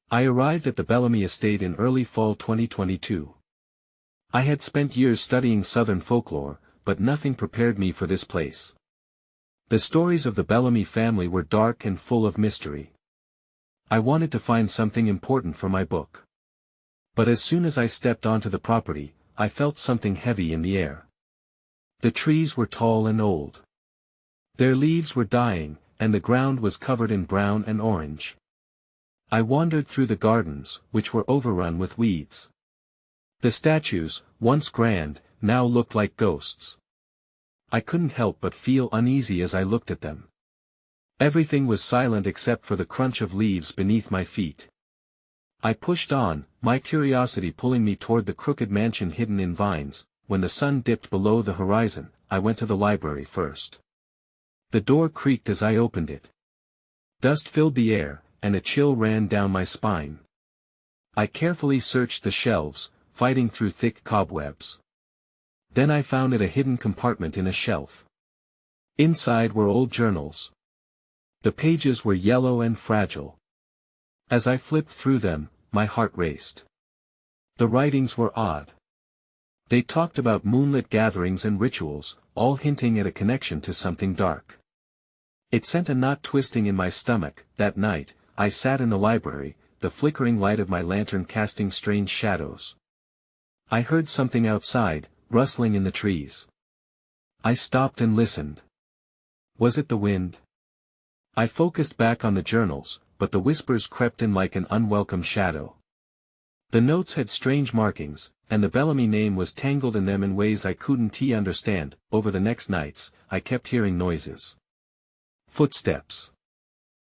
I arrived at the Bellamy estate in early fall 2022. I had spent years studying Southern folklore, but nothing prepared me for this place. The stories of the Bellamy family were dark and full of mystery. I wanted to find something important for my book. But as soon as I stepped onto the property, I felt something heavy in the air. The trees were tall and old. Their leaves were dying, and the ground was covered in brown and orange. I wandered through the gardens, which were overrun with weeds. The statues, once grand, now looked like ghosts. I couldn't help but feel uneasy as I looked at them. Everything was silent except for the crunch of leaves beneath my feet. I pushed on, my curiosity pulling me toward the crooked mansion hidden in vines. When the sun dipped below the horizon, I went to the library first. The door creaked as I opened it. Dust filled the air, and a chill ran down my spine. I carefully searched the shelves, fighting through thick cobwebs. Then I found a hidden compartment in a shelf. Inside were old journals. The pages were yellow and fragile. As I flipped through them, my heart raced. The writings were odd. They talked about moonlit gatherings and rituals, all hinting at a connection to something dark. It sent a knot twisting in my stomach. That night, I sat in the library, the flickering light of my lantern casting strange shadows. I heard something outside, rustling in the trees. I stopped and listened. Was it the wind? I focused back on the journals, but the whispers crept in like an unwelcome shadow. The notes had strange markings, and the Bellamy name was tangled in them in ways I couldn't understand. Over the next nights, I kept hearing noises. Footsteps.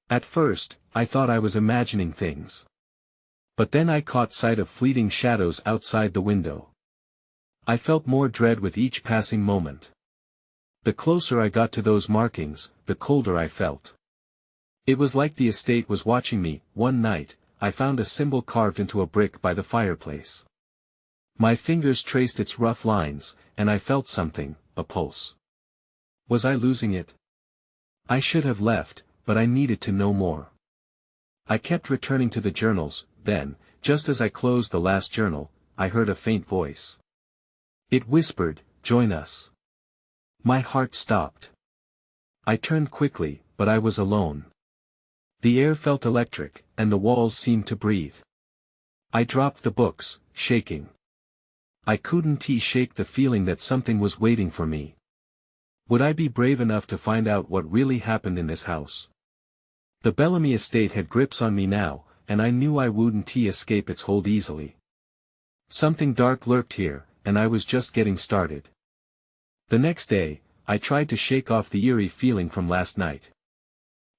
At first, I thought I was imagining things. But then I caught sight of fleeting shadows outside the window. I felt more dread with each passing moment. The closer I got to those markings, the colder I felt. It was like the estate was watching me. One night, I found a symbol carved into a brick by the fireplace. My fingers traced its rough lines, and I felt something, a pulse. Was I losing it? I should have left, but I needed to know more. I kept returning to the journals. Then, just as I closed the last journal, I heard a faint voice. It whispered, "Join us." My heart stopped. I turned quickly, but I was alone. The air felt electric, and the walls seemed to breathe. I dropped the books, shaking. I couldn't shake the feeling that something was waiting for me. Would I be brave enough to find out what really happened in this house? The Bellamy estate had grips on me now, and I knew I wouldn't escape its hold easily. Something dark lurked here, and I was just getting started. The next day, I tried to shake off the eerie feeling from last night.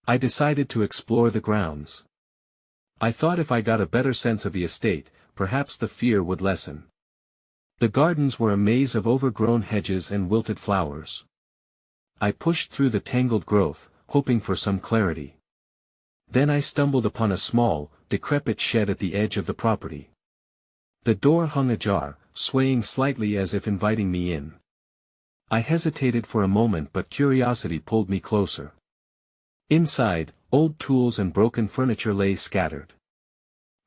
I decided to explore the grounds. I thought if I got a better sense of the estate, perhaps the fear would lessen. The gardens were a maze of overgrown hedges and wilted flowers. I pushed through the tangled growth, hoping for some clarity. Then I stumbled upon a small, decrepit shed at the edge of the property. The door hung ajar, swaying slightly as if inviting me in. I hesitated for a moment, but curiosity pulled me closer. Inside, old tools and broken furniture lay scattered.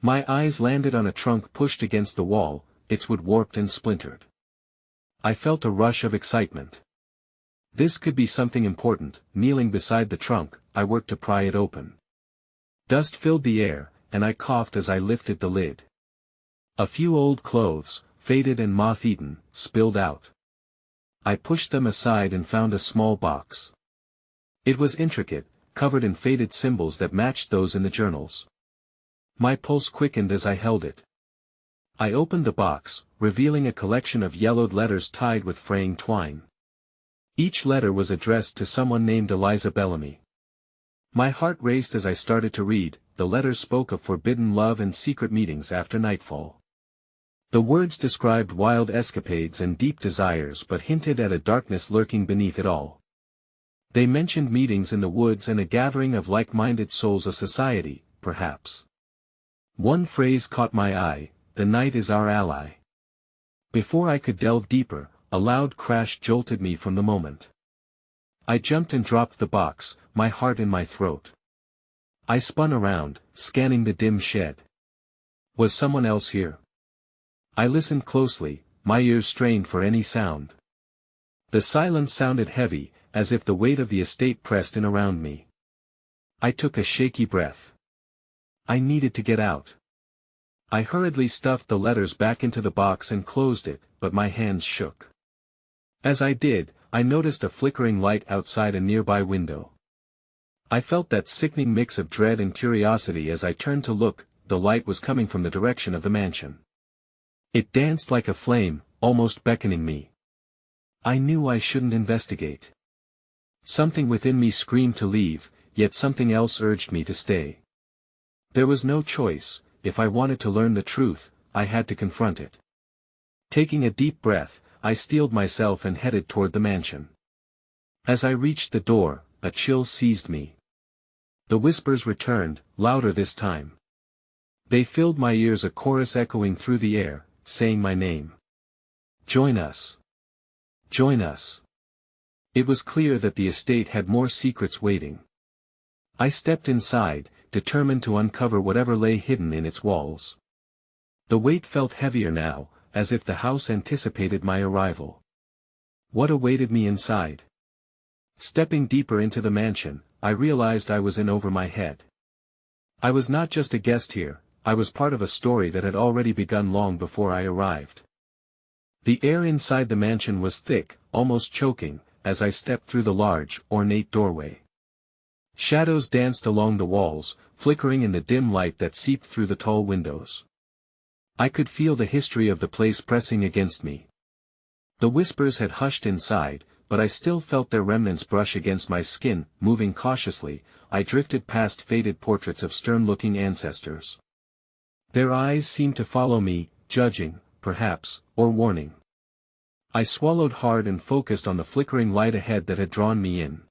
My eyes landed on a trunk pushed against the wall, its wood warped and splintered. I felt a rush of excitement. This could be something important. Kneeling beside the trunk, I worked to pry it open. Dust filled the air, and I coughed as I lifted the lid. A few old clothes, faded and moth-eaten, spilled out. I pushed them aside and found a small box. It was intricate, covered in faded symbols that matched those in the journals. My pulse quickened as I held it. I opened the box, revealing a collection of yellowed letters tied with fraying twine. Each letter was addressed to someone named Eliza Bellamy. My heart raced as I started to read. The letters spoke of forbidden love and secret meetings after nightfall. The words described wild escapades and deep desires but hinted at a darkness lurking beneath it all. They mentioned meetings in the woods and a gathering of like-minded souls, a society, perhaps. One phrase caught my eye: "The night is our ally." Before I could delve deeper, a loud crash jolted me from the moment. I jumped and dropped the box, my heart in my throat. I spun around, scanning the dim shed. Was someone else here? I listened closely, my ears strained for any sound. The silence sounded heavy, as if the weight of the estate pressed in around me. I took a shaky breath. I needed to get out. I hurriedly stuffed the letters back into the box and closed it, but my hands shook. As I did, I noticed a flickering light outside a nearby window. I felt that sickening mix of dread and curiosity as I turned to look. The light was coming from the direction of the mansion. It danced like a flame, almost beckoning me. I knew I shouldn't investigate. Something within me screamed to leave, yet something else urged me to stay. There was no choice. If I wanted to learn the truth, I had to confront it. Taking a deep breath, I steeled myself and headed toward the mansion. As I reached the door, a chill seized me. The whispers returned, louder this time. They filled my ears, a chorus echoing through the air, saying my name. Join us. Join us. It was clear that the estate had more secrets waiting. I stepped inside, determined to uncover whatever lay hidden in its walls. The weight felt heavier now, as if the house anticipated my arrival. What awaited me inside? Stepping deeper into the mansion, I realized I was in over my head. I was not just a guest here, I was part of a story that had already begun long before I arrived. The air inside the mansion was thick, almost choking, as I stepped through the large, ornate doorway. Shadows danced along the walls, flickering in the dim light that seeped through the tall windows. I could feel the history of the place pressing against me. The whispers had hushed inside, but I still felt their remnants brush against my skin. Moving cautiously, I drifted past faded portraits of stern-looking ancestors. Their eyes seemed to follow me, judging, perhaps, or warning. I swallowed hard and focused on the flickering light ahead that had drawn me in.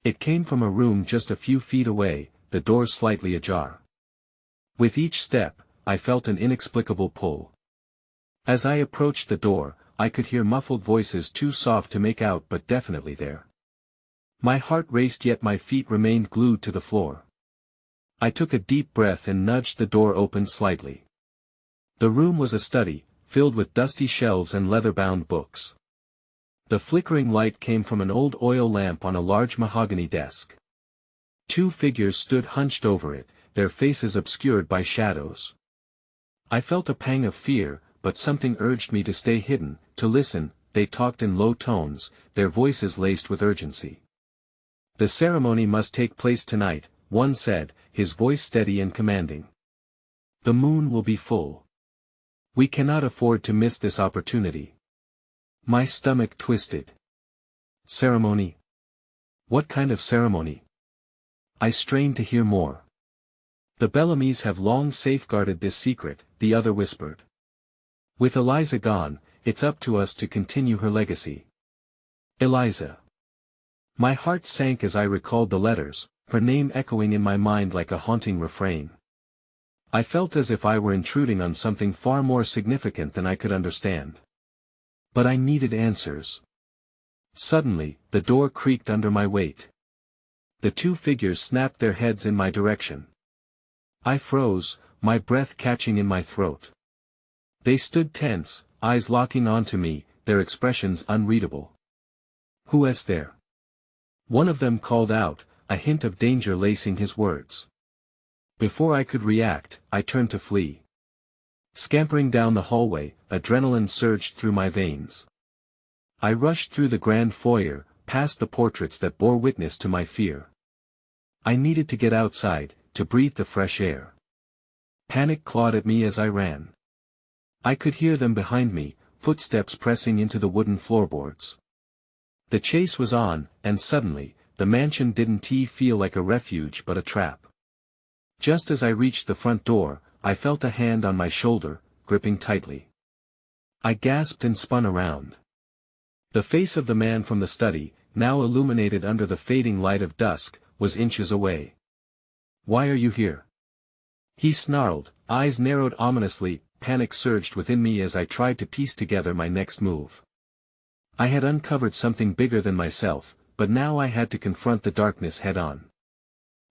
It came from a room just a few feet away, the door slightly ajar. With each step, I felt an inexplicable pull. As I approached the door, I could hear muffled voices too soft to make out but definitely there. My heart raced, yet my feet remained glued to the floor. I took a deep breath and nudged the door open slightly. The room was a study, filled with dusty shelves and leather-bound books. The flickering light came from an old oil lamp on a large mahogany desk. Two figures stood hunched over it, their faces obscured by shadows. I felt a pang of fear, but something urged me to stay hidden, to listen. They talked in low tones, their voices laced with urgency. The ceremony must take place tonight, one said, his voice steady and commanding. The moon will be full. We cannot afford to miss this opportunity. My stomach twisted. Ceremony? What kind of ceremony? I strained to hear more. The Bellamys have long safeguarded this secret, the other whispered. With Eliza gone, it's up to us to continue her legacy. Eliza. My heart sank as I recalled the letters, her name echoing in my mind like a haunting refrain. I felt as if I were intruding on something far more significant than I could understand. But I needed answers. Suddenly, the door creaked under my weight. The two figures snapped their heads in my direction. I froze, my breath catching in my throat. They stood tense, eyes locking onto me, their expressions unreadable. Who is there? One of them called out, a hint of danger lacing his words. Before I could react, I turned to flee. Scampering down the hallway, adrenaline surged through my veins. I rushed through the grand foyer, past the portraits that bore witness to my fear. I needed to get outside, to breathe the fresh air. Panic clawed at me as I ran. I could hear them behind me, footsteps pressing into the wooden floorboards. The chase was on, and suddenly, the mansion didn't feel like a refuge but a trap. Just as I reached the front door, I felt a hand on my shoulder, gripping tightly. I gasped and spun around. The face of the man from the study, now illuminated under the fading light of dusk, was inches away. Why are you here? He snarled, eyes narrowed ominously. Panic surged within me as I tried to piece together my next move. I had uncovered something bigger than myself, but now I had to confront the darkness head-on.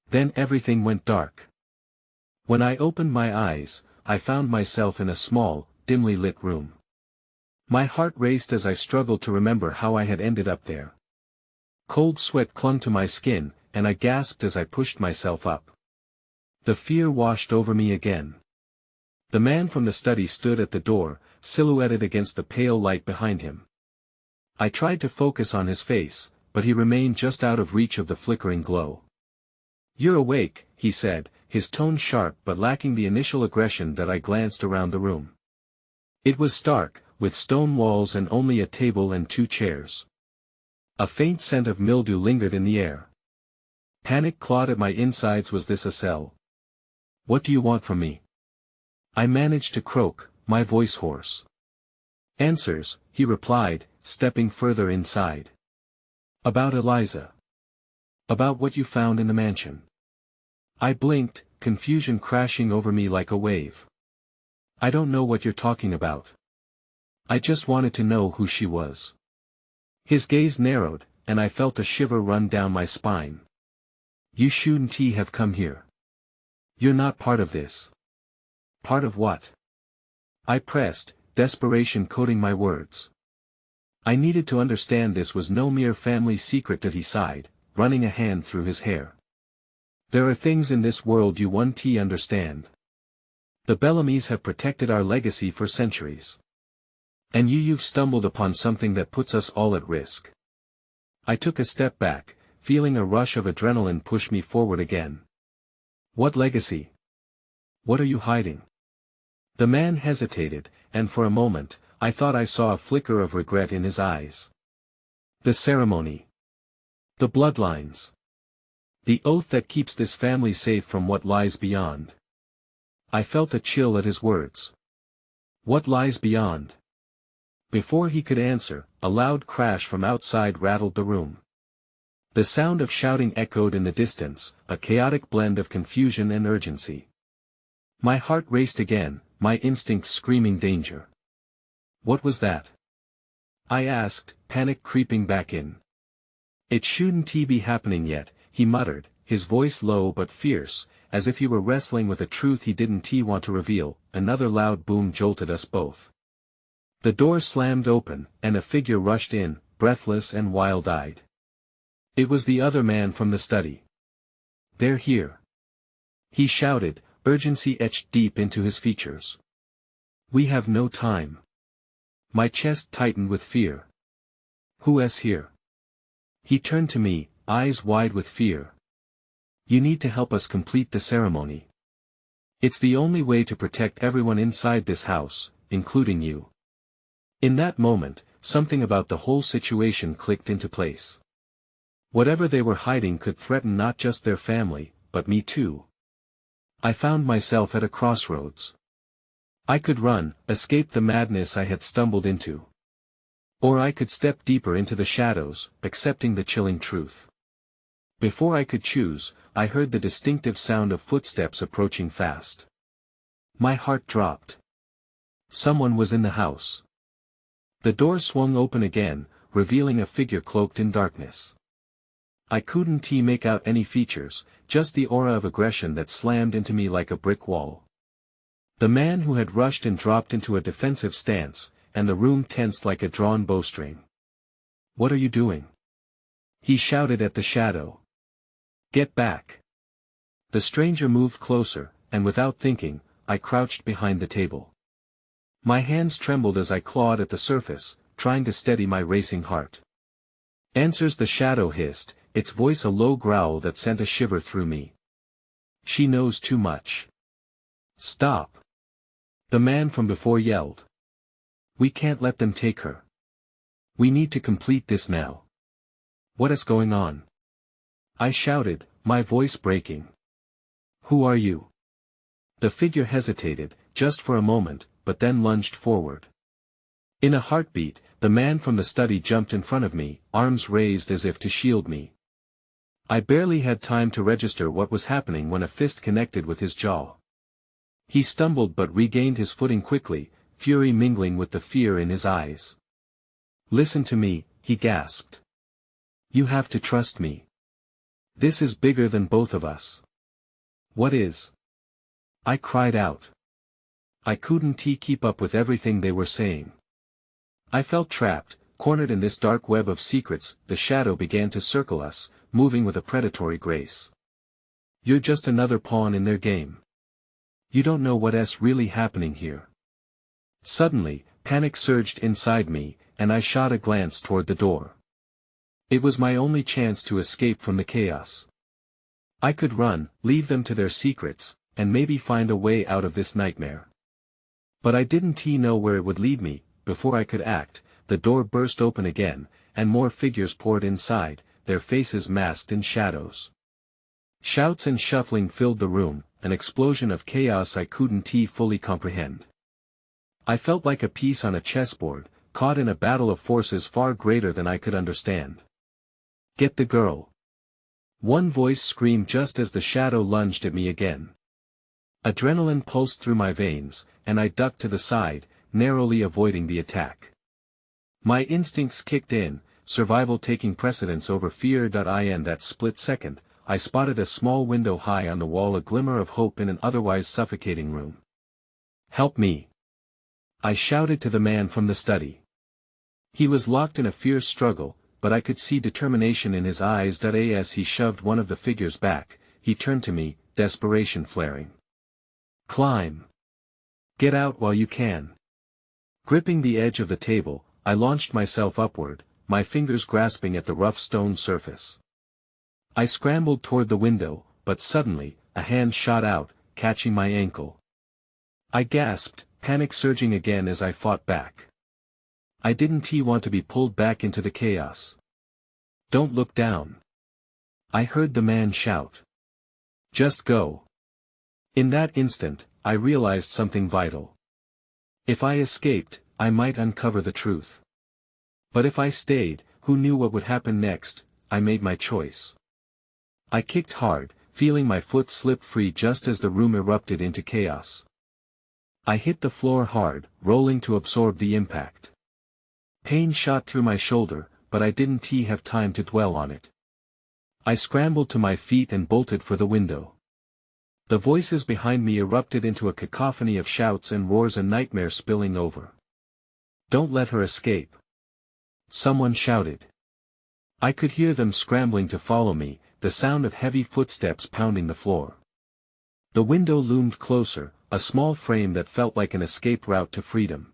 Then everything went dark. When I opened my eyes, I found myself in a small, dimly lit room. My heart raced as I struggled to remember how I had ended up there. Cold sweat clung to my skin, and I gasped as I pushed myself up. The fear washed over me again. The man from the study stood at the door, silhouetted against the pale light behind him. I tried to focus on his face, but he remained just out of reach of the flickering glow. "You're awake," he said, his tone sharp but lacking the initial aggression that I glanced around the room. It was stark, with stone walls and only a table and 2 chairs. A faint scent of mildew lingered in the air. Panic clawed at my insides. Was this a cell? "What do you want from me?" I managed to croak, my voice hoarse. "Answers," he replied, stepping further inside. "About Eliza. About what you found in the mansion." I blinked, confusion crashing over me like a wave. "I don't know what you're talking about. I just wanted to know who she was." His gaze narrowed, and I felt a shiver run down my spine. "You shouldn't have come here. You're not part of this." "Part of what?" I pressed, desperation coating my words. I needed to understand this was no mere family secret. That he sighed, running a hand through his hair. "There are things in this world you won't understand. The Bellamys have protected our legacy for centuries. And you've stumbled upon something that puts us all at risk." I took a step back, feeling a rush of adrenaline push me forward again. "What legacy? What are you hiding?" The man hesitated, and for a moment, I thought I saw a flicker of regret in his eyes. "The ceremony. The bloodlines. The oath that keeps this family safe from what lies beyond." I felt a chill at his words. "What lies beyond?" Before he could answer, a loud crash from outside rattled the room. The sound of shouting echoed in the distance, a chaotic blend of confusion and urgency. My heart raced again, my instincts screaming danger. "What was that?" I asked, panic creeping back in. "It shouldn't be happening yet," he muttered, his voice low but fierce, as if he were wrestling with a truth he didn't want to reveal. Another loud boom jolted us both. The door slammed open, and a figure rushed in, breathless and wild-eyed. It was the other man from the study. "They're here!" he shouted, urgency etched deep into his features. "We have no time." My chest tightened with fear. "Who's here?" He turned to me, eyes wide with fear. "You need to help us complete the ceremony. It's the only way to protect everyone inside this house, including you." In that moment, something about the whole situation clicked into place. Whatever they were hiding could threaten not just their family, but me too. I found myself at a crossroads. I could run, escape the madness I had stumbled into. Or I could step deeper into the shadows, accepting the chilling truth. Before I could choose, I heard the distinctive sound of footsteps approaching fast. My heart dropped. Someone was in the house. The door swung open again, revealing a figure cloaked in darkness. I couldn't make out any features, just the aura of aggression that slammed into me like a brick wall. The man who had rushed and dropped into a defensive stance, and the room tensed like a drawn bowstring. "What are you doing?" he shouted at the shadow. "Get back." The stranger moved closer, and without thinking, I crouched behind the table. My hands trembled as I clawed at the surface, trying to steady my racing heart. "Answers," the shadow hissed, its voice a low growl that sent a shiver through me. "She knows too much." "Stop!" the man from before yelled. "We can't let them take her. We need to complete this now." "What is going on?" I shouted, my voice breaking. "Who are you?" The figure hesitated, just for a moment, but then lunged forward. In a heartbeat, the man from the study jumped in front of me, arms raised as if to shield me. I barely had time to register what was happening when a fist connected with his jaw. He stumbled but regained his footing quickly, fury mingling with the fear in his eyes. "Listen to me," he gasped. "You have to trust me. This is bigger than both of us." "What is?" I cried out. I couldn't keep up with everything they were saying. I felt trapped, cornered in this dark web of secrets. The shadow began to circle us, moving with a predatory grace. You're just another pawn in their game. You don't know what's really happening here. Suddenly, panic surged inside me, and I shot a glance toward the door. It was my only chance to escape from the chaos. I could run, leave them to their secrets, and maybe find a way out of this nightmare. But I didn't know where it would lead me. Before I could act, the door burst open again, and more figures poured inside, their faces masked in shadows. Shouts and shuffling filled the room, an explosion of chaos I couldn't fully comprehend. I felt like a piece on a chessboard, caught in a battle of forces far greater than I could understand. Get the girl! One voice screamed just as the shadow lunged at me again. Adrenaline pulsed through my veins, and I ducked to the side, narrowly avoiding the attack. My instincts kicked in, survival taking precedence over fear. In that split second, I spotted a small window high on the wall, a glimmer of hope in an otherwise suffocating room. Help me! I shouted to the man from the study. He was locked in a fierce struggle, but I could see determination in his eyes. As he shoved one of the figures back, he turned to me, desperation flaring. Climb! Get out while you can! Gripping the edge of the table, I launched myself upward, my fingers grasping at the rough stone surface. I scrambled toward the window, but suddenly, a hand shot out, catching my ankle. I gasped, panic surging again as I fought back. I didn't want to be pulled back into the chaos. Don't look down! I heard the man shout. Just go! In that instant, I realized something vital. If I escaped, I might uncover the truth. But if I stayed, who knew what would happen next? I made my choice. I kicked hard, feeling my foot slip free just as the room erupted into chaos. I hit the floor hard, rolling to absorb the impact. Pain shot through my shoulder, but I didn't have time to dwell on it. I scrambled to my feet and bolted for the window. The voices behind me erupted into a cacophony of shouts and roars, a nightmare spilling over. Don't let her escape! Someone shouted. I could hear them scrambling to follow me, the sound of heavy footsteps pounding the floor. The window loomed closer, a small frame that felt like an escape route to freedom.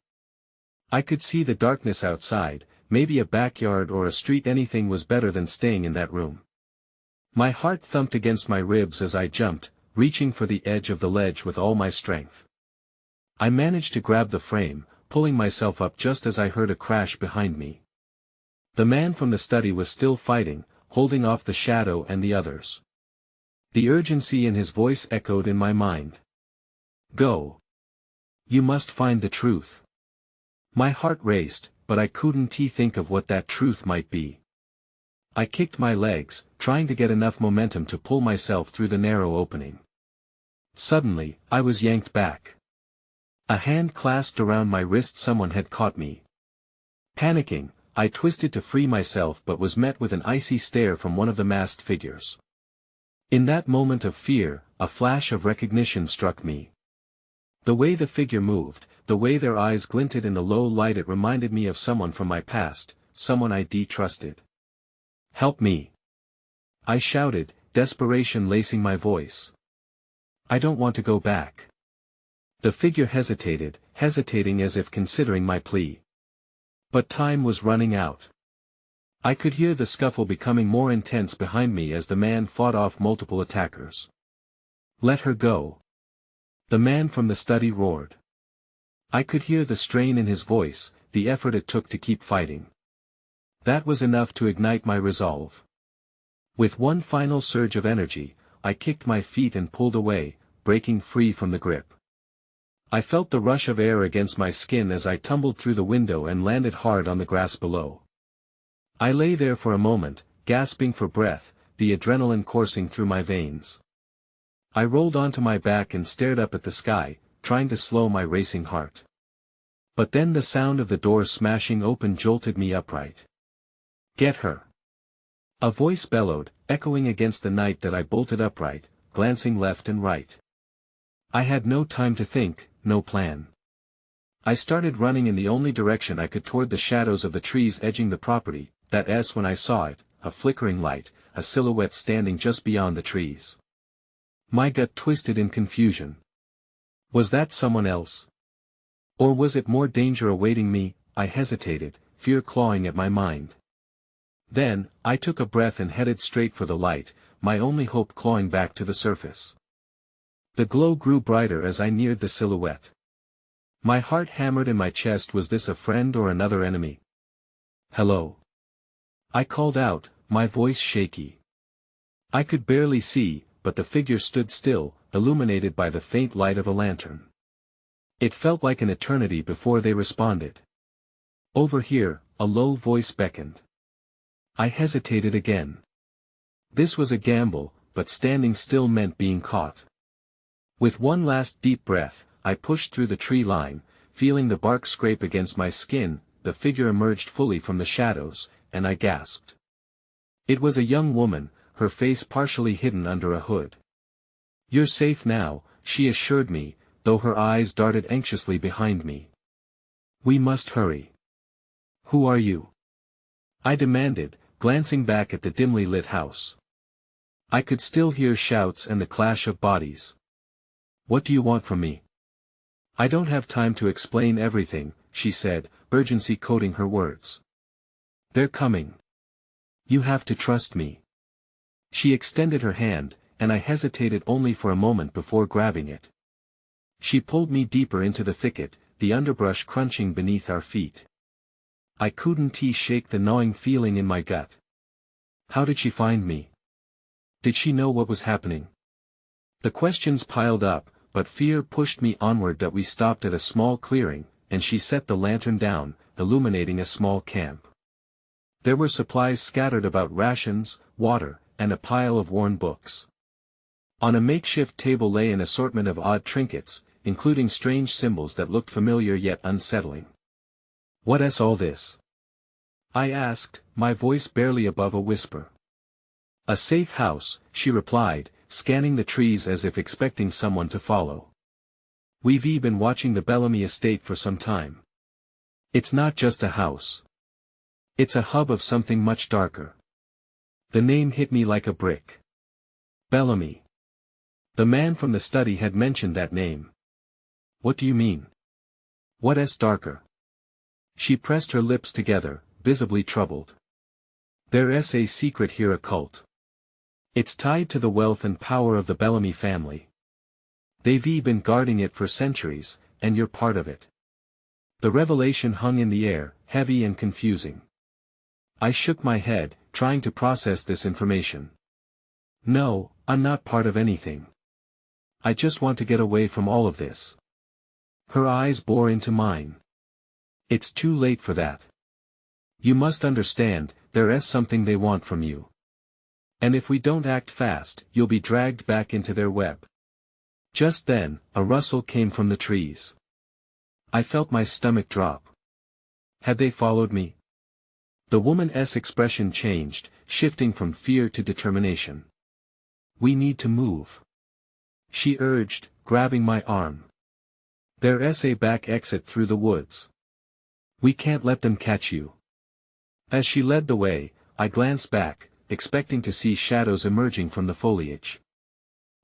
I could see the darkness outside, maybe a backyard or a street. Anything was better than staying in that room. My heart thumped against my ribs as I jumped, reaching for the edge of the ledge with all my strength. I managed to grab the frame, pulling myself up just as I heard a crash behind me. The man from the study was still fighting, holding off the shadow and the others. The urgency in his voice echoed in my mind. Go! You must find the truth. My heart raced, but I couldn't think of what that truth might be. I kicked my legs, trying to get enough momentum to pull myself through the narrow opening. Suddenly, I was yanked back. A hand clasped around my wrist. Someone had caught me. Panicking, I twisted to free myself but was met with an icy stare from one of the masked figures. In that moment of fear, a flash of recognition struck me. The way the figure moved, the way their eyes glinted in the low light, it reminded me of someone from my past, someone I trusted. Help me! I shouted, desperation lacing my voice. I don't want to go back. The figure hesitated, hesitating as if considering my plea. But time was running out. I could hear the scuffle becoming more intense behind me as the man fought off multiple attackers. Let her go! The man from the study roared. I could hear the strain in his voice, the effort it took to keep fighting. That was enough to ignite my resolve. With one final surge of energy, I kicked my feet and pulled away, breaking free from the grip. I felt the rush of air against my skin as I tumbled through the window and landed hard on the grass below. I lay there for a moment, gasping for breath, the adrenaline coursing through my veins. I rolled onto my back and stared up at the sky, trying to slow my racing heart. But then the sound of the door smashing open jolted me upright. Get her! A voice bellowed, echoing against the night. That I bolted upright, glancing left and right. I had no time to think, no plan. I started running in the only direction I could toward the shadows of the trees edging the property, that is when I saw it, a flickering light, a silhouette standing just beyond the trees. My gut twisted in confusion. Was that someone else? Or was it more danger awaiting me? I hesitated, fear clawing at my mind. Then, I took a breath and headed straight for the light, my only hope clawing back to the surface. The glow grew brighter as I neared the silhouette. My heart hammered in my chest. Was this a friend or another enemy? "Hello?" I called out, my voice shaky. I could barely see, but the figure stood still, illuminated by the faint light of a lantern. It felt like an eternity before they responded. "Over here," a low voice beckoned. I hesitated again. This was a gamble, but standing still meant being caught. With one last deep breath, I pushed through the tree line, feeling the bark scrape against my skin. The figure emerged fully from the shadows, and I gasped. It was a young woman, her face partially hidden under a hood. "You're safe now," she assured me, though her eyes darted anxiously behind me. "We must hurry." "Who are you?" I demanded, glancing back at the dimly lit house. I could still hear shouts and the clash of bodies. "What do you want from me?" "I don't have time to explain everything," she said, urgency coating her words. "They're coming. You have to trust me." She extended her hand, and I hesitated only for a moment before grabbing it. She pulled me deeper into the thicket, the underbrush crunching beneath our feet. I couldn't shake the gnawing feeling in my gut. How did she find me? Did she know what was happening? The questions piled up, but fear pushed me onward. That we stopped at a small clearing, and she set the lantern down, illuminating a small camp. There were supplies scattered about: rations, water, and a pile of worn books. On a makeshift table lay an assortment of odd trinkets, including strange symbols that looked familiar yet unsettling. "What's all this?" I asked, my voice barely above a whisper. "A safe house," she replied, scanning the trees as if expecting someone to follow. "We've been watching the Bellamy estate for some time. It's not just a house. It's a hub of something much darker." The name hit me like a brick. Bellamy. The man from the study had mentioned that name. "What do you mean? What's darker?" She pressed her lips together, visibly troubled. "There's a secret here, a cult. It's tied to the wealth and power of the Bellamy family. They've been guarding it for centuries, and you're part of it." The revelation hung in the air, heavy and confusing. I shook my head, trying to process this information. "No, I'm not part of anything. I just want to get away from all of this." Her eyes bore into mine. "It's too late for that. You must understand, there's something they want from you. And if we don't act fast, you'll be dragged back into their web." Just then, a rustle came from the trees. I felt my stomach drop. Had they followed me? The woman's expression changed, shifting from fear to determination. "We need to move," she urged, grabbing my arm. "There's a back exit through the woods. We can't let them catch you." As she led the way, I glanced back, expecting to see shadows emerging from the foliage.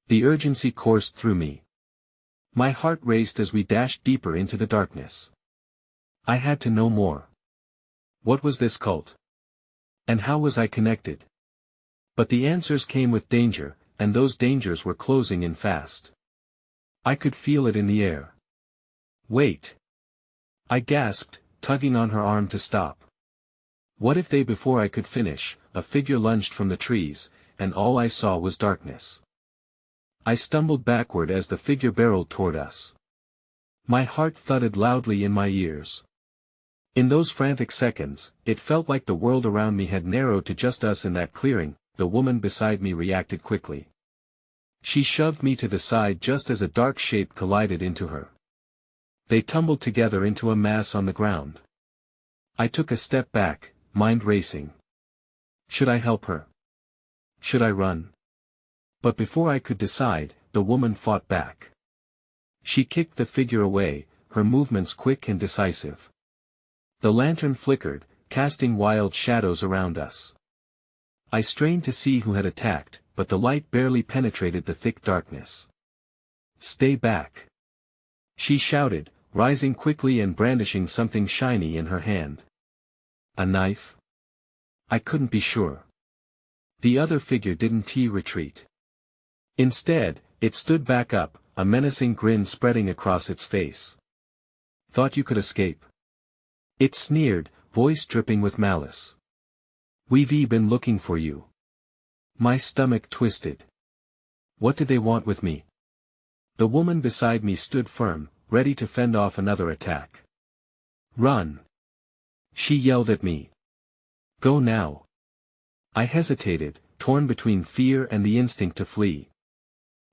The urgency coursed through me. My heart raced as we dashed deeper into the darkness. I had to know more. What was this cult? And how was I connected? But the answers came with danger, and those dangers were closing in fast. I could feel it in the air. "Wait!" I gasped, tugging on her arm to stop. What if they? Before I could finish, a figure lunged from the trees, and all I saw was darkness. I stumbled backward as the figure barreled toward us. My heart thudded loudly in my ears. In those frantic seconds, it felt like the world around me had narrowed to just us in that clearing. The woman beside me reacted quickly. She shoved me to the side just as a dark shape collided into her. They tumbled together into a mass on the ground. I took a step back, mind racing. Should I help her? Should I run? But before I could decide, the woman fought back. She kicked the figure away, her movements quick and decisive. The lantern flickered, casting wild shadows around us. I strained to see who had attacked, but the light barely penetrated the thick darkness. "Stay back!" she shouted, rising quickly and brandishing something shiny in her hand. A knife? I couldn't be sure. The other figure didn't retreat. Instead, it stood back up, a menacing grin spreading across its face. "Thought you could escape?" it sneered, voice dripping with malice. "We've been looking for you." My stomach twisted. What did they want with me? The woman beside me stood firm, ready to fend off another attack. "Run!" she yelled at me. "Go now." I hesitated, torn between fear and the instinct to flee.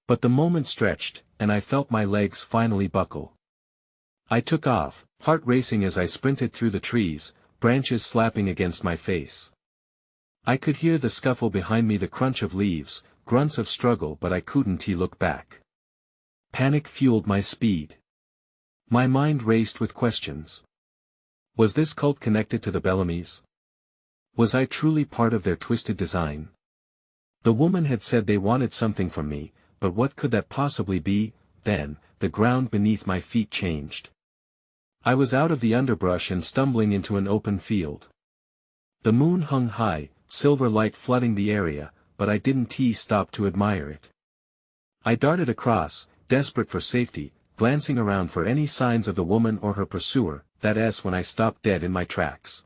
But the moment stretched, and I felt my legs finally buckle. I took off, heart racing as I sprinted through the trees, branches slapping against my face. I could hear the scuffle behind me, the crunch of leaves, grunts of struggle, but I couldn't look back. Panic fueled my speed. My mind raced with questions. Was this cult connected to the Bellamys? Was I truly part of their twisted design? The woman had said they wanted something from me, but what could that possibly be? Then, the ground beneath my feet changed. I was out of the underbrush and stumbling into an open field. The moon hung high, silver light flooding the area, but I didn't stop to admire it. I darted across, desperate for safety, glancing around for any signs of the woman or her pursuer, when I stopped dead in my tracks.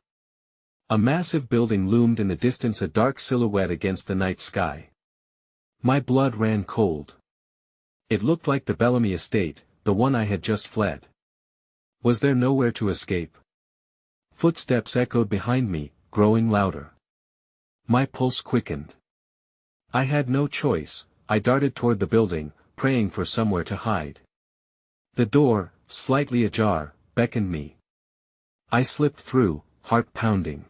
A massive building loomed in the distance, a dark silhouette against the night sky. My blood ran cold. It looked like the Bellamy estate, the one I had just fled. Was there nowhere to escape? Footsteps echoed behind me, growing louder. My pulse quickened. I had no choice. I darted toward the building, praying for somewhere to hide. The door, slightly ajar, beckoned me. I slipped through, heart pounding.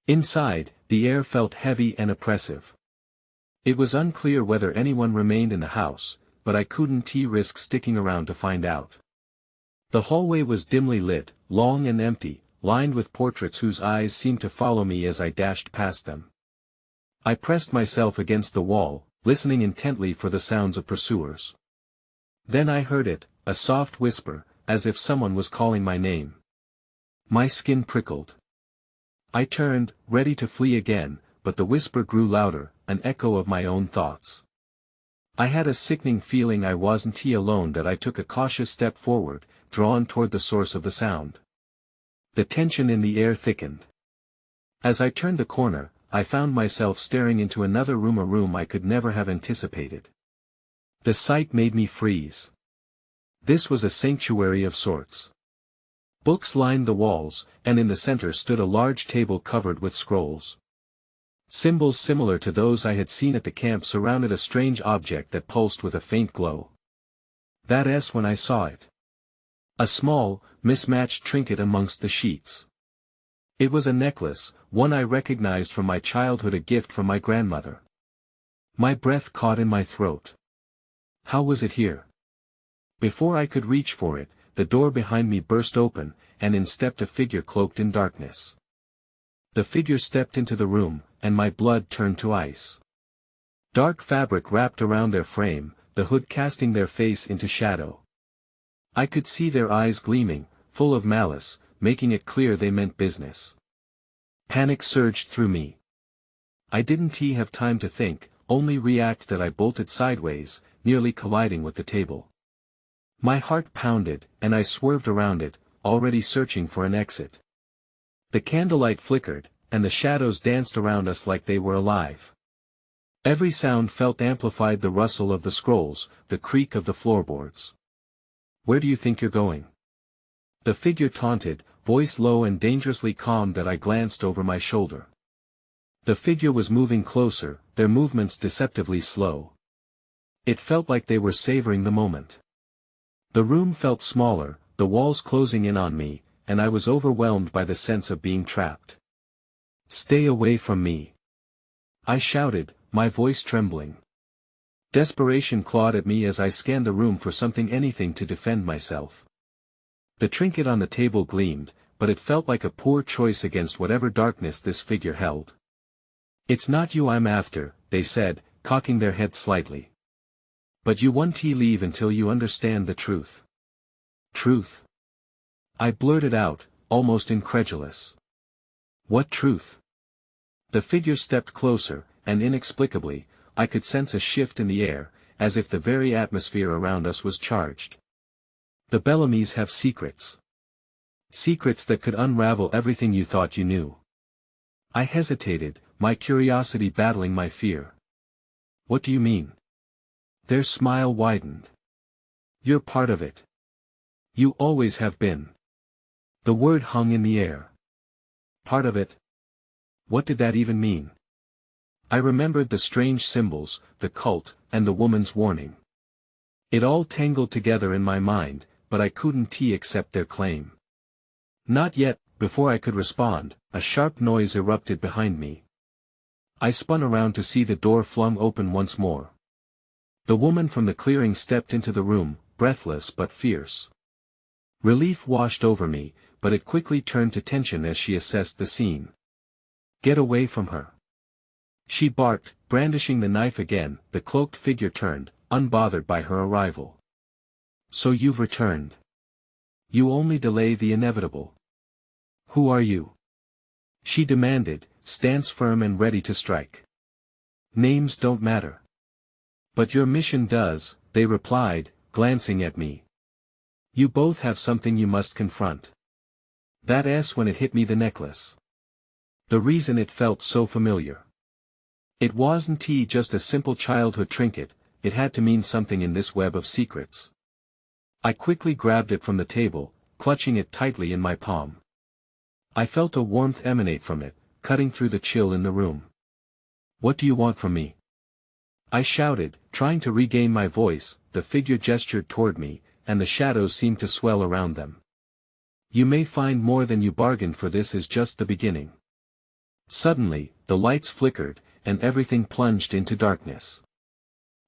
Inside, the air felt heavy and oppressive. It was unclear whether anyone remained in the house, but I couldn't risk sticking around to find out. The hallway was dimly lit, long and empty, lined with portraits whose eyes seemed to follow me as I dashed past them. I pressed myself against the wall, listening intently for the sounds of pursuers. Then I heard it, a soft whisper, as if someone was calling my name. My skin prickled. I turned, ready to flee again, but the whisper grew louder, an echo of my own thoughts. I had a sickening feeling I wasn't alone, that I took a cautious step forward, drawn toward the source of the sound. The tension in the air thickened. As I turned the corner, I found myself staring into another room, a room I could never have anticipated. The sight made me freeze. This was a sanctuary of sorts. Books lined the walls, and in the center stood a large table covered with scrolls. Symbols similar to those I had seen at the camp surrounded a strange object that pulsed with a faint glow. That's when I saw it. A small, mismatched trinket amongst the sheets. It was a necklace, one I recognized from my childhood, a gift from my grandmother. My breath caught in my throat. How was it here? Before I could reach for it, the door behind me burst open, and in stepped a figure cloaked in darkness. The figure stepped into the room, and my blood turned to ice. Dark fabric wrapped around their frame, the hood casting their face into shadow. I could see their eyes gleaming, full of malice, making it clear they meant business. Panic surged through me. I didn't have time to think, only react that I bolted sideways, nearly colliding with the table. My heart pounded, and I swerved around it, already searching for an exit. The candlelight flickered, and the shadows danced around us like they were alive. Every sound felt amplified, the rustle of the scrolls, the creak of the floorboards. "Where do you think you're going?" The figure taunted, voice low and dangerously calm. That I glanced over my shoulder. The figure was moving closer, their movements deceptively slow. It felt like they were savoring the moment. The room felt smaller, the walls closing in on me, and I was overwhelmed by the sense of being trapped. "Stay away from me!" I shouted, my voice trembling. Desperation clawed at me as I scanned the room for anything to defend myself. The trinket on the table gleamed, but it felt like a poor choice against whatever darkness this figure held. "It's not you I'm after," they said, cocking their head slightly. "But you won't leave until you understand the truth." "Truth?" I blurted out, almost incredulous. "What truth?" The figure stepped closer, and inexplicably, I could sense a shift in the air, as if the very atmosphere around us was charged. "The Bellamys have secrets. Secrets that could unravel everything you thought you knew." I hesitated, my curiosity battling my fear. "What do you mean?" Their smile widened. "You're part of it. You always have been." The word hung in the air. Part of it? What did that even mean? I remembered the strange symbols, the cult, and the woman's warning. It all tangled together in my mind, but I couldn't accept their claim. Not yet. Before I could respond, a sharp noise erupted behind me. I spun around to see the door flung open once more. The woman from the clearing stepped into the room, breathless but fierce. Relief washed over me, but it quickly turned to tension as she assessed the scene. "Get away from her!" she barked, brandishing the knife again. The cloaked figure turned, unbothered by her arrival. "So you've returned. You only delay the inevitable. Who are you?" she demanded, stance firm and ready to strike. "Names don't matter." "But your mission does," they replied, glancing at me. "You both have something you must confront." That S when it hit me, the necklace. The reason it felt so familiar. It wasn't just a simple childhood trinket, it had to mean something in this web of secrets. I quickly grabbed it from the table, clutching it tightly in my palm. I felt a warmth emanate from it, cutting through the chill in the room. "What do you want from me?" I shouted, trying to regain my voice. The figure gestured toward me, and the shadows seemed to swell around them. "You may find more than you bargained for. This is just the beginning." Suddenly, the lights flickered, and everything plunged into darkness.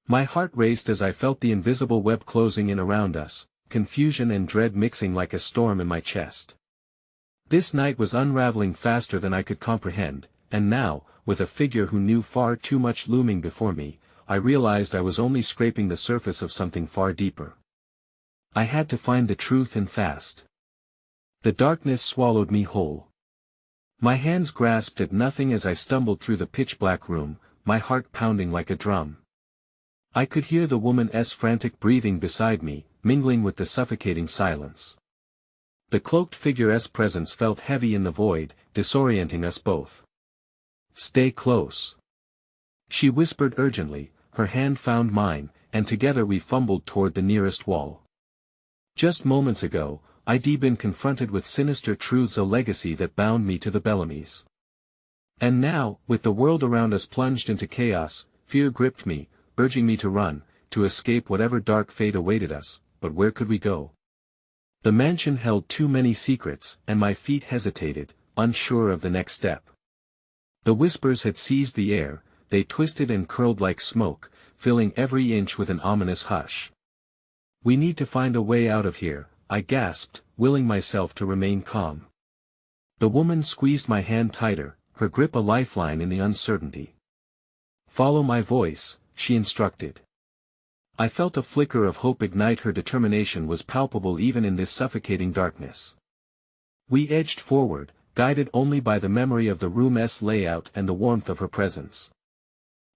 My heart raced as I felt the invisible web closing in around us, confusion and dread mixing like a storm in my chest. This night was unraveling faster than I could comprehend, and now, with a figure who knew far too much looming before me, I realized I was only scraping the surface of something far deeper. I had to find the truth, and fast. The darkness swallowed me whole. My hands grasped at nothing as I stumbled through the pitch-black room, my heart pounding like a drum. I could hear the woman's frantic breathing beside me, mingling with the suffocating silence. The cloaked figure's presence felt heavy in the void, disorienting us both. "Stay close," she whispered urgently. Her hand found mine, and together we fumbled toward the nearest wall. Just moments ago, I'd been confronted with sinister truths, a legacy that bound me to the Bellamys. And now, with the world around us plunged into chaos, fear gripped me, urging me to run, to escape whatever dark fate awaited us. But where could we go? The mansion held too many secrets, and my feet hesitated, unsure of the next step. The whispers had seized the air, they twisted and curled like smoke, filling every inch with an ominous hush. "We need to find a way out of here," I gasped, willing myself to remain calm. The woman squeezed my hand tighter, her grip a lifeline in the uncertainty. "Follow my voice," she instructed. I felt a flicker of hope ignite. Her determination was palpable even in this suffocating darkness. We edged forward, guided only by the memory of the room's layout and the warmth of her presence.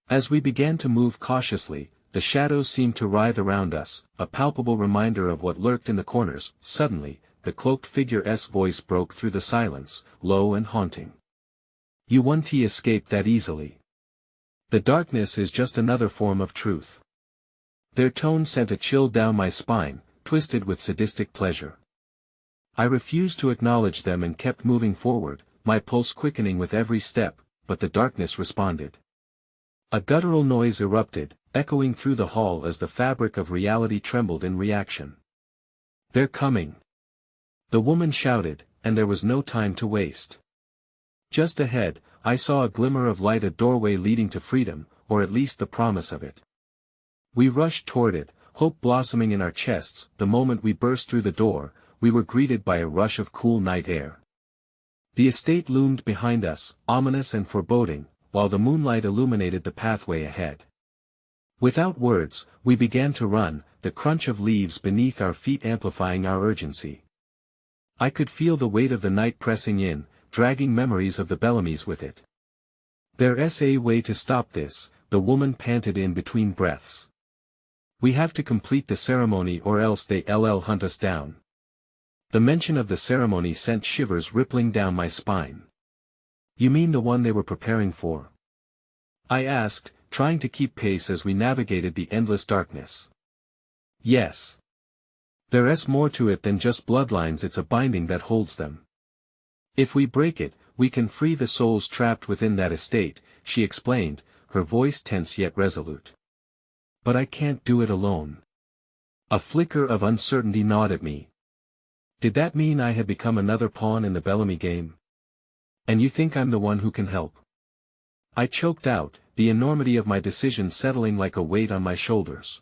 As we began to move cautiously, the shadows seemed to writhe around us, a palpable reminder of what lurked in the corners. Suddenly, the cloaked figure's voice broke through the silence, low and haunting. "You won't escape that easily. The darkness is just another form of truth." Their tone sent a chill down my spine, twisted with sadistic pleasure. I refused to acknowledge them and kept moving forward, my pulse quickening with every step, but the darkness responded. A guttural noise erupted, echoing through the hall as the fabric of reality trembled in reaction. "They're coming!" the woman shouted, and there was no time to waste. Just ahead, I saw a glimmer of light, a doorway leading to freedom, or at least the promise of it. We rushed toward it, hope blossoming in our chests. The moment we burst through the door, we were greeted by a rush of cool night air. The estate loomed behind us, ominous and foreboding, while the moonlight illuminated the pathway ahead. Without words, we began to run, the crunch of leaves beneath our feet amplifying our urgency. I could feel the weight of the night pressing in, dragging memories of the Bellamys with it. "There's a way to stop this," the woman panted in between breaths. "We have to complete the ceremony or else they'll hunt us down." The mention of the ceremony sent shivers rippling down my spine. "You mean the one they were preparing for?" I asked, trying to keep pace as we navigated the endless darkness. "Yes. There's more to it than just bloodlines, it's a binding that holds them. If we break it, we can free the souls trapped within that estate," she explained, her voice tense yet resolute. "But I can't do it alone." A flicker of uncertainty gnawed at me. Did that mean I had become another pawn in the Bellamy game? "And you think I'm the one who can help?" I choked out, the enormity of my decision settling like a weight on my shoulders.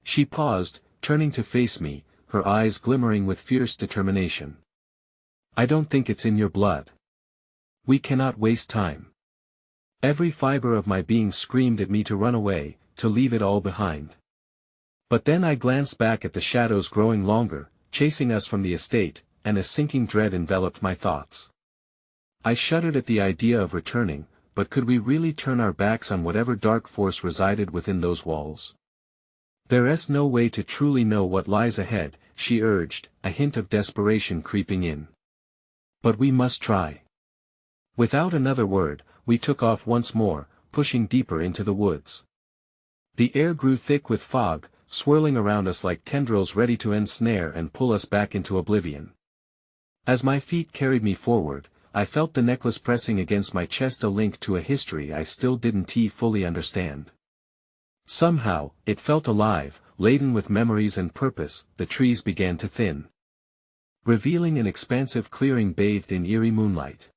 She paused, turning to face me, her eyes glimmering with fierce determination. "I don't think it's in your blood. We cannot waste time." Every fiber of my being screamed at me to run away, to leave it all behind. But then I glanced back at the shadows growing longer, chasing us from the estate, and a sinking dread enveloped my thoughts. I shuddered at the idea of returning, but could we really turn our backs on whatever dark force resided within those walls? "There's no way to truly know what lies ahead," she urged, a hint of desperation creeping in. "But we must try." Without another word, we took off once more, pushing deeper into the woods. The air grew thick with fog, swirling around us like tendrils ready to ensnare and pull us back into oblivion. As my feet carried me forward, I felt the necklace pressing against my chest, a link to a history I still didn't fully understand. Somehow, it felt alive, laden with memories and purpose. The trees began to thin, revealing an expansive clearing bathed in eerie moonlight.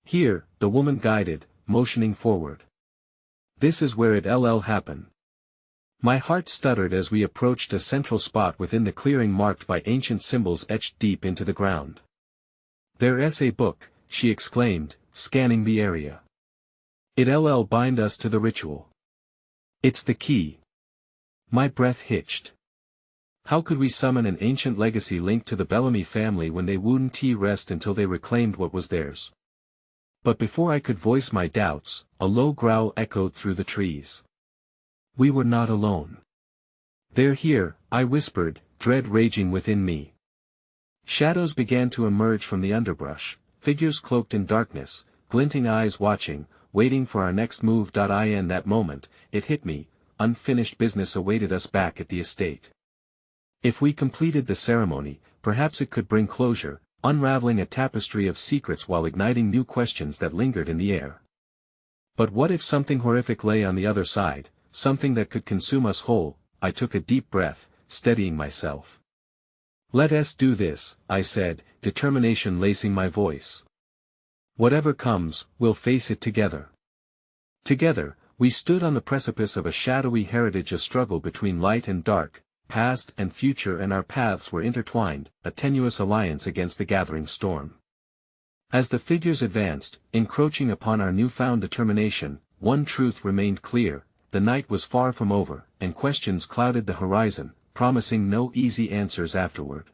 "Here," the woman guided, motioning forward. "This is where it'll happen." My heart stuttered as we approached a central spot within the clearing marked by ancient symbols etched deep into the ground. "There's a book," she exclaimed, scanning the area. "It'll bind us to the ritual. It's the key." My breath hitched. How could we summon an ancient legacy linked to the Bellamy family when they wouldn't rest until they reclaimed what was theirs? But before I could voice my doubts, a low growl echoed through the trees. We were not alone. "They're here," I whispered, dread raging within me. Shadows began to emerge from the underbrush, figures cloaked in darkness, glinting eyes watching, waiting for our next move. In that moment, it hit me, unfinished business awaited us back at the estate. If we completed the ceremony, perhaps it could bring closure, unraveling a tapestry of secrets while igniting new questions that lingered in the air. But what if something horrific lay on the other side, something that could consume us whole? I took a deep breath, steadying myself. "Let us do this," I said, determination lacing my voice. "Whatever comes, we'll face it together." Together, we stood on the precipice of a shadowy heritage, a struggle between light and dark, past and future, and our paths were intertwined, a tenuous alliance against the gathering storm. As the figures advanced, encroaching upon our newfound determination, one truth remained clear: the night was far from over, and questions clouded the horizon, promising no easy answers afterward.